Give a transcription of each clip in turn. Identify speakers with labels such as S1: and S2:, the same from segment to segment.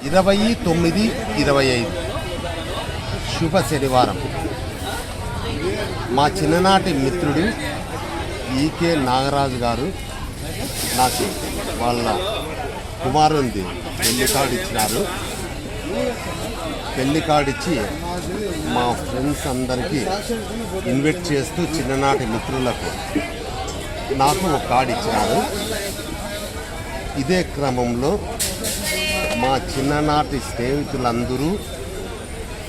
S1: 29/25 శుభ శనివారం. మా చిన్ననాటి మిత్రుడు ఈకే నాగరాజు గారు నాకు వాళ్ళ కుమారుంది పెళ్లి కార్డు ఇచ్చినారు. పెళ్లి కార్డు ఇచ్చి మా ఫ్రెండ్స్ అందరికీ ఇన్వైట్ చేస్తూ చిన్ననాటి మిత్రులకు నాకు ఒక కార్డు ఇచ్చినారు. ఇదే క్రమంలో మా చిన్ననాటి స్నేహితులందరూ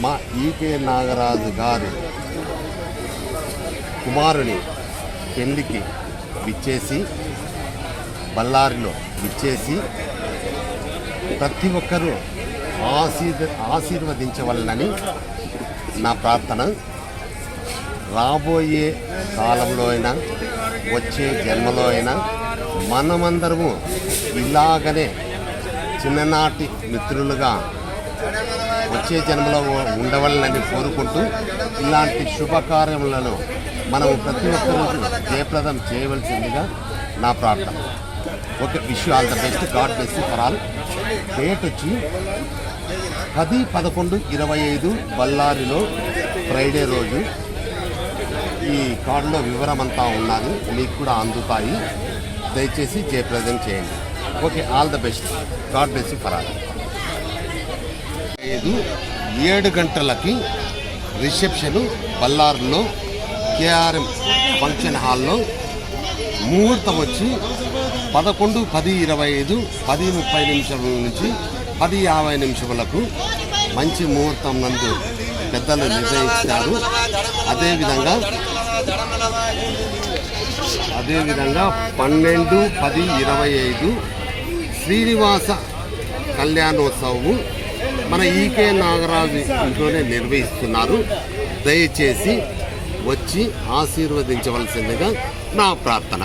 S1: మా ఈకే నాగరాజు గారి కుమారుని పెళ్లికి విచ్చేసి బళ్ళారిలో విచ్చేసి ప్రతి ఒక్కరూ ఆశీర్వదించవలనని నా ప్రార్థన. రాబోయే కాలంలో అయినా వచ్చే జన్మలో అయినా మనమందరము ఇలాగనే చిన్ననాటి మిత్రులుగా వచ్చే జన్మలో ఉండవాలని కోరుకుంటూ ఇలాంటి శుభకార్యములను మనం ప్రతి ఒక్కరూ జయప్రదం చేయవలసిందిగా నా ప్రార్థన. Okay, wish you all the best. God bless you for all. Date వచ్చి 10/11/25 బళ్ళారిలో ఫ్రైడే రోజు. ఈ కార్డులో వివరమంతా ఉన్నది, మీకు కూడా అందుతాయి. దయచేసి జయప్రదం చేయండి. Okay, all the best. God bless you for all. 7 గంటలకి రిసెప్షను బళ్ళారులో కేఆర్ఎం ఫంక్షన్ హాల్లో. ముహూర్తం వచ్చి 11:10:25 10:30 నుంచి 10:50 మంచి ముహూర్తం నందు పెద్దలు నిర్ణయించారు. అదేవిధంగా 12:10:25 శ్రీనివాస కళ్యాణోత్సవము మన ఈకే నాగరాజు ఇంట్లోనే నిర్వహిస్తున్నారు. దయచేసి వచ్చి ఆశీర్వదించవలసిందిగా నా ప్రార్థన.